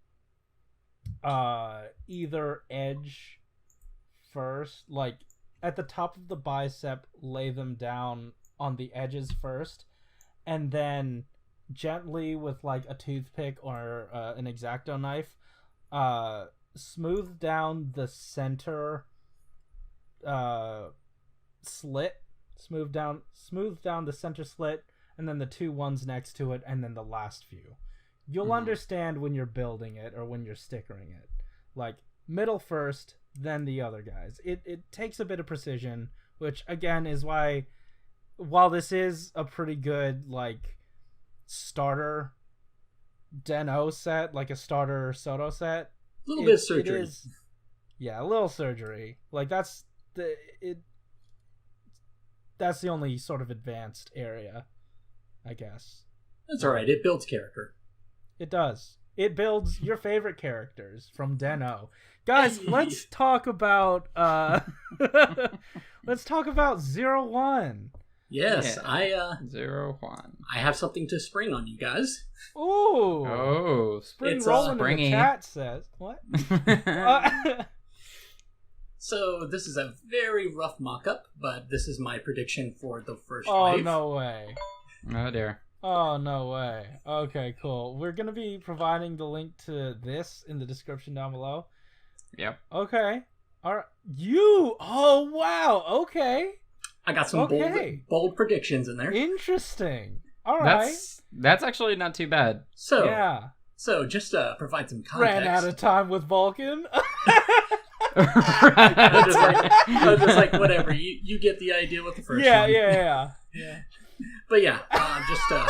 either edge first, like at the top of the bicep, lay them down on the edges first, and then gently with like a toothpick or an X-Acto knife smooth down the center slit, smooth down the center slit, and then the two ones next to it, and then the last few. You'll understand when you're building it or when you're stickering it. Like middle first, then the other guys. It takes a bit of precision, which again is why, while this is a pretty good like starter Deno set, like a starter Soto set, a little bit of surgery. A little surgery. Like that's the only sort of advanced area, I guess. That's alright, it builds character. It does. It builds your favorite characters from Deno. Guys, let's talk about let's talk about 01. Yes, yeah. 01. I have something to spring on you guys. Ooh. Oh, spring rolling in the chat says. What? So this is a very rough mock-up, but this is my prediction for the first wave. Oh, no way. Oh, dear. Oh, no way. Okay, cool. We're going to be providing the link to this in the description down below. Yep. Okay. All right. Oh, wow. Okay. I got some bold predictions in there. Interesting. All right. That's actually not too bad. So just to provide some context. Ran out of time with Vulcan. I'm just like, whatever. You get the idea with the first one. Yeah. But just to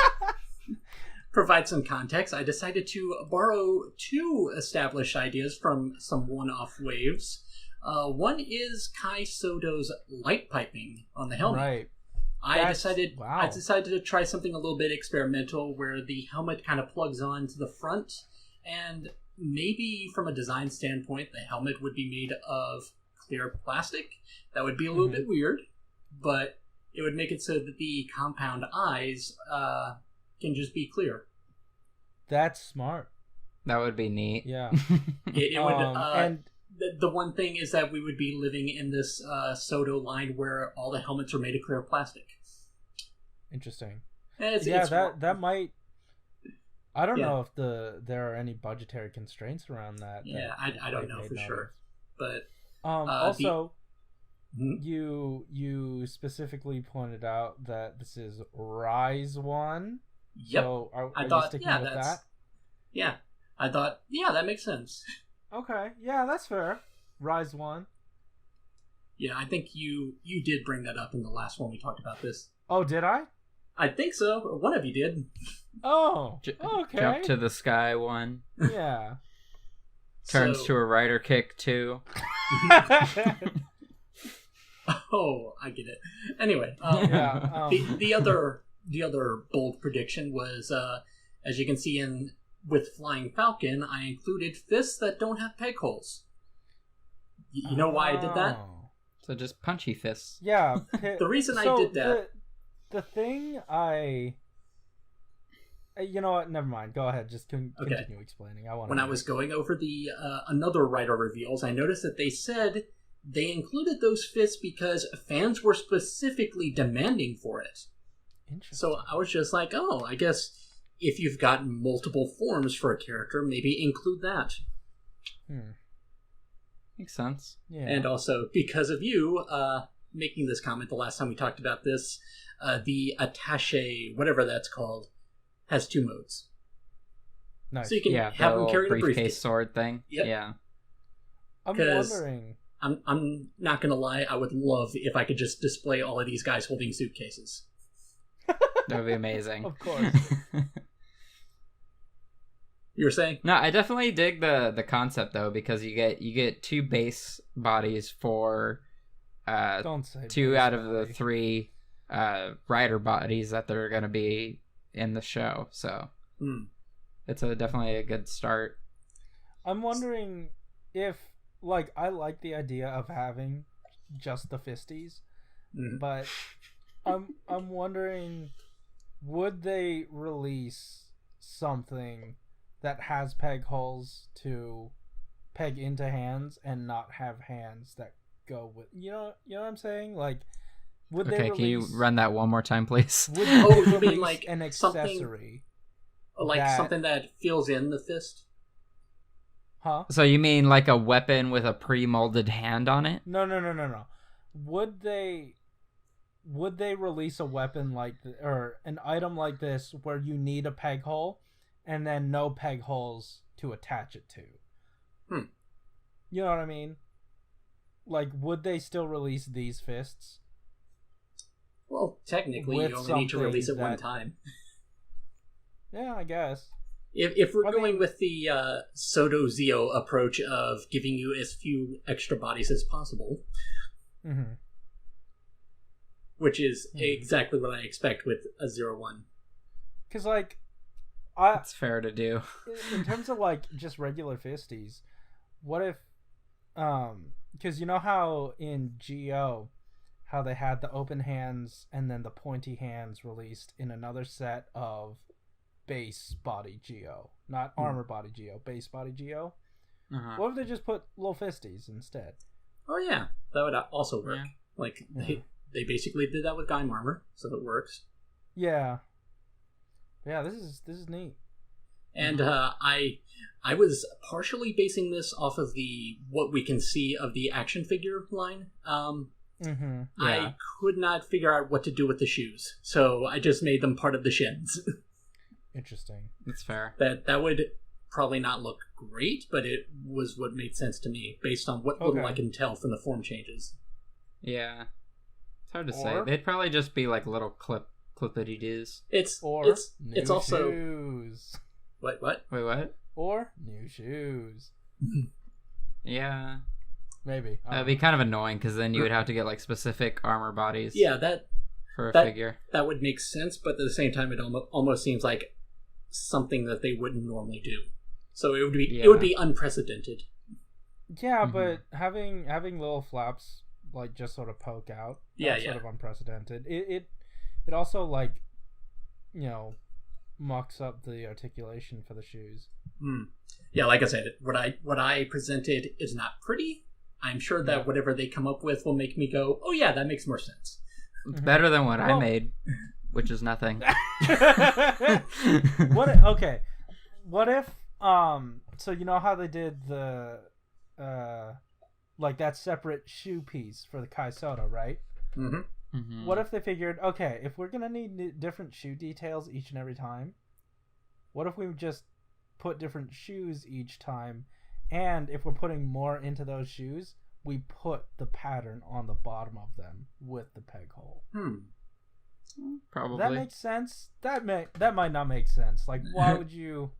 provide some context, I decided to borrow two established ideas from some one-off waves. One is Kai Soto's light piping on the helmet. Right. I decided to try something a little bit experimental where the helmet kind of plugs on to the front, and maybe from a design standpoint, the helmet would be made of clear plastic. That would be a little bit weird, but it would make it so that the compound eyes can just be clear. That's smart. That would be neat. Yeah. It would. And the one thing is that we would be living in this Soto line where all the helmets are made of clear plastic. Interesting. That might. I don't know if there are any budgetary constraints around that. I don't know for sure. But also, you specifically pointed out that this is Rise 1. Yep. So are you sticking with that? Yeah. I thought, that makes sense. Okay. Yeah, that's fair. Rise 1. Yeah, I think you did bring that up in the last one we talked about this. Oh, did I? I think so. One of you did. Oh, okay. Jump to the sky 1. Yeah. Turns to a rider kick 2. Oh, I get it. Anyway, the other bold prediction was, as you can see with Flying Falcon, I included fists that don't have peg holes. You know why I did that? So just punchy fists. Yeah. The reason I did that... The thing you know what? Never mind. Go ahead. Just continue explaining. When I was going over the another writer reveals, I noticed that they said they included those fists because fans were specifically demanding for it. Interesting. So I was just like, oh, I guess if you've got multiple forms for a character, maybe include that. Makes sense. Yeah. And also, because of you making this comment the last time we talked about this, the attaché, whatever that's called, has 2 modes. Nice. So you can have them carry the briefcase sword thing. Yep. Yeah. I'm wondering. I'm not gonna lie. I would love if I could just display all of these guys holding suitcases. That would be amazing. Of course. You were saying? No, I definitely dig the concept though, because you get 2 base bodies for Don't say 2 out of the 3 rider bodies that they're going to be in the show. So it's definitely a good start. I'm wondering if, like, I like the idea of having just the fisties, but I'm wondering, would they release something that has peg holes to peg into hands and not have hands that go with, you know what I'm saying? Like, would they release... Can you run that one more time, please? You mean like an accessory? Something that fills in the fist? Huh? So you mean like a weapon with a pre-molded hand on it? No. Would they release a weapon or an item like this where you need a peg hole and then no peg holes to attach it to? You know what I mean? Like, would they still release these fists? Well, technically, you only need to release it one time. Yeah, I guess. If we're going with the Shodo-Zio approach of giving you as few extra bodies as possible, which is exactly what I expect with a 0-1. Because, like, that's fair to do. In terms of, like, just regular fisties, what if, because you know how in GO, how they had the open hands and then the pointy hands released in another set of base body GO, not armor body GO, base body GO. What if they just put little fisties instead? Oh yeah, that would also work. Yeah. Like they basically did that with Gaim armor, so it works. Yeah, this is neat. And I was partially basing this off of what we can see of the action figure line. I could not figure out what to do with the shoes, so I just made them part of the shins. Interesting. That's fair. That would probably not look great, but it was what made sense to me based on what little I can tell from the form changes. Yeah, it's hard to say. They'd probably just be like little clippity doos. It's also shoes. What? Wait, what? Or new shoes. Yeah. Maybe. That'd be kind of annoying because then you would have to get like specific armor bodies. Yeah, for a figure. That would make sense, but at the same time, it almost seems like something that they wouldn't normally do. So it would be unprecedented. Yeah, but having little flaps like just sort of poke out. Sort of unprecedented. It also like, you know, mucks up the articulation for the shoes. Yeah, like I said, what I presented is not pretty. I'm sure that whatever they come up with will make me go, oh yeah, that makes more sense. It's better than what I made, which is nothing. What if so you know how they did the like that separate shoe piece for the Kai Soda, right? What if they figured, okay, if we're gonna need different shoe details each and every time, what if we just put different shoes each time, and if we're putting more into those shoes, we put the pattern on the bottom of them with the peg hole? Probably. That makes sense. That might not make sense. Like, why would you?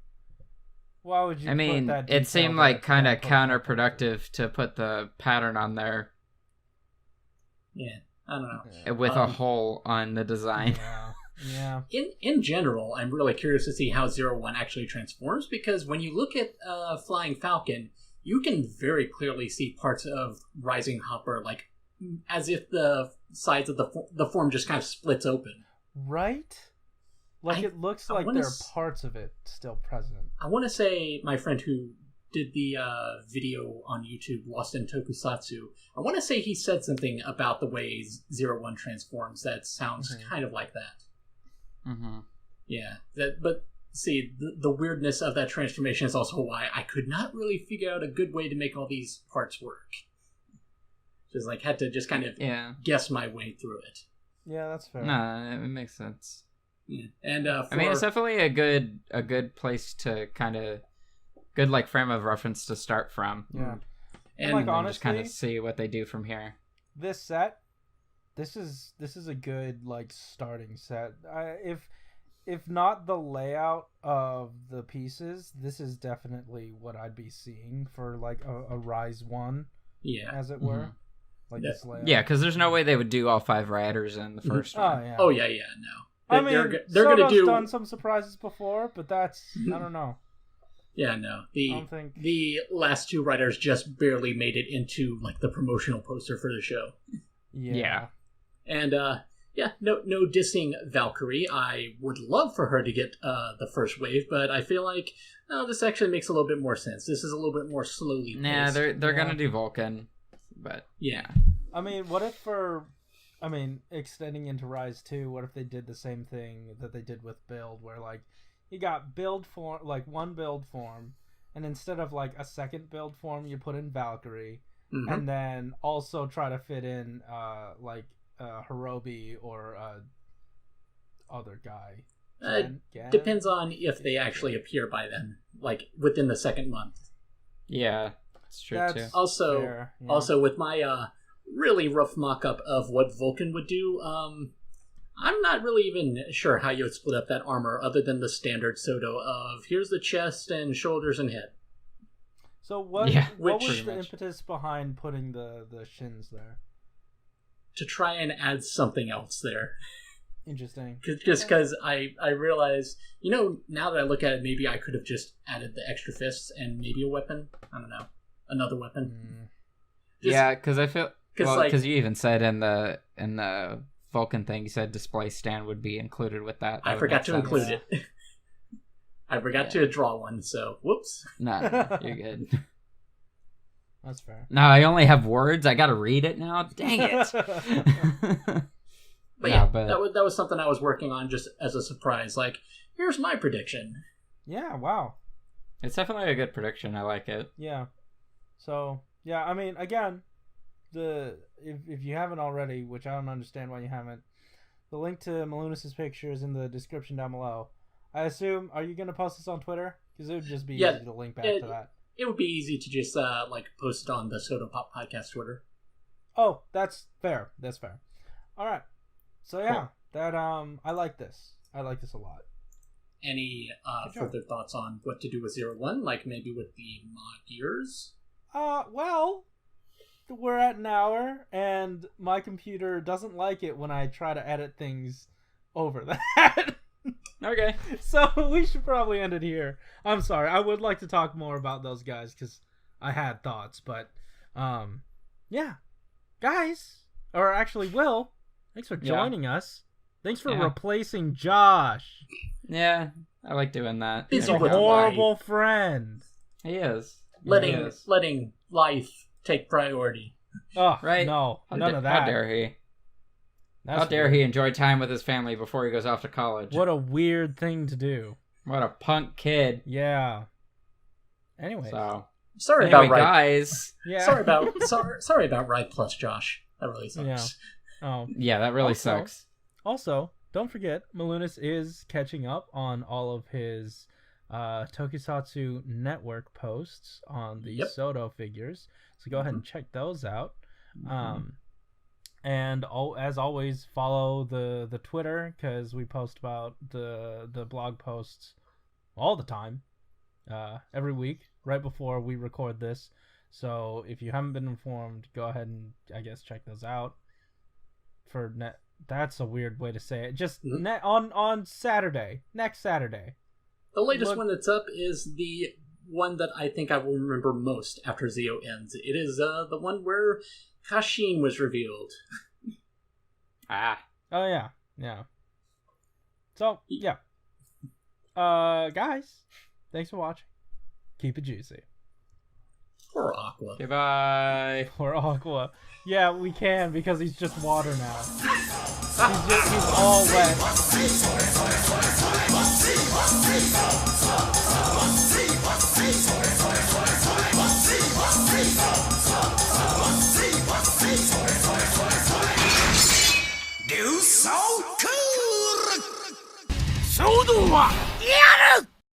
I mean, put that it seemed like kind of counterproductive to put the pattern on there. Yeah, I don't know. With a hole on the design. Yeah. In general, I'm really curious to see how 01 actually transforms, because when you look at Flying Falcon, you can very clearly see parts of Rising Hopper, like as if the sides of the form just kind of splits open. Right? Like it looks like there are parts of it still present. I want to say my friend who did the video on YouTube, Lost in Tokusatsu, I want to say he said something about the way 01 transforms that sounds kind of like that. Mm-hmm. Yeah, but see, the weirdness of that transformation is also why I could not really figure out a good way to make all these parts work. Just like had to just kind of guess my way through it. Yeah, that's fair. No, it makes sense. Yeah. And I mean, it's definitely a good place to kind of good like frame of reference to start from. Yeah, and like then honestly, just kind of see what they do from here. This set, this is a good like starting set. If not the layout of the pieces, this is definitely what I'd be seeing for like a Rise 1, as it were. Like this layout. Yeah, because there's no way they would do all 5 riders in the first one. Oh yeah, no. I mean, they're going to do done some surprises before, but that's I don't know. Yeah, no. The last 2 riders just barely made it into like the promotional poster for the show. Yeah. And no dissing Valkyrie. I would love for her to get the first wave, but I feel like this actually makes a little bit more sense. This is a little bit more slowly paced. Nah, they're gonna do Vulcan, but yeah. I mean, what if extending into Rise 2, what if they did the same thing that they did with Build, where like you got build form, like one build form, and instead of like a second build form, you put in Valkyrie, and then also try to fit in Hirobi or other guy. Depends on if they actually appear by then, like within the second month. Yeah, that's true too. Also, fair, yeah. Also with my really rough mock-up of what Vulcan would do, I'm not really even sure how you would split up that armor other than the standard Soto of here's the chest and shoulders and head. So what was the impetus behind putting the shins there? To try and add something else there. Interesting. Just because I realize, now that I look at it, maybe I could have just added the extra fists and maybe a weapon. I don't know. Another weapon. Because I feel... Because you even said in the Vulcan thing, you said display stand would be included with that. I forgot to include it. I forgot to draw one, so whoops. No, you're good. That's fair. No, I only have words. I gotta read it now. Dang it. But that was something I was working on just as a surprise. Like, here's my prediction. Yeah, wow. It's definitely a good prediction. I like it. Yeah. So, yeah, I mean, again, if you haven't already, which I don't understand why you haven't, the link to Malunis' picture is in the description down below. I assume, are you going to post this on Twitter? Because it would just be easy to link back to that. It would be easy to just post it on the Soto Pop Podcast Twitter. Oh, that's fair. That's fair. All right. So yeah, cool. That I like this. I like this a lot. Any further thoughts on what to do with 01? Like maybe with the mod gears? Well, we're at an hour, and my computer doesn't like it when I try to edit things over that. Okay. So we should probably end it here. I'm sorry. I would like to talk more about those guys because I had thoughts, but yeah, guys, or actually, Will, thanks for joining us. Thanks for replacing Josh. Yeah, I like doing that. He's a horrible friend. He is. Letting life take priority. Oh, right. No, none of that. How dare he? How dare he enjoy time with his family before he goes off to college? What a weird thing to do. What a punk kid. Yeah. Anyway. Sorry about Ride. Guys. Yeah. Sorry about Ride Plus, Josh. That really sucks. Yeah. Oh. Yeah, that really sucks. Also, don't forget, Malunis is catching up on all of his Tokusatsu network posts on the Soto figures. So go ahead and check those out. And as always, follow the Twitter because we post about the blog posts all the time, every week, right before we record this. So if you haven't been informed, go ahead and I guess check those out for That's a weird way to say it. Just on Saturday, next Saturday. The latest one that's up is the one that I think I will remember most after Zeo ends. It is the one where Kashin was revealed. Ah. Oh, yeah. Yeah. So, yeah. Guys, thanks for watching. Keep it juicy. Poor Aqua. Goodbye. Poor Aqua. Yeah, we can because he's just water now. He's all wet. Ryusoulger! Shodo-x!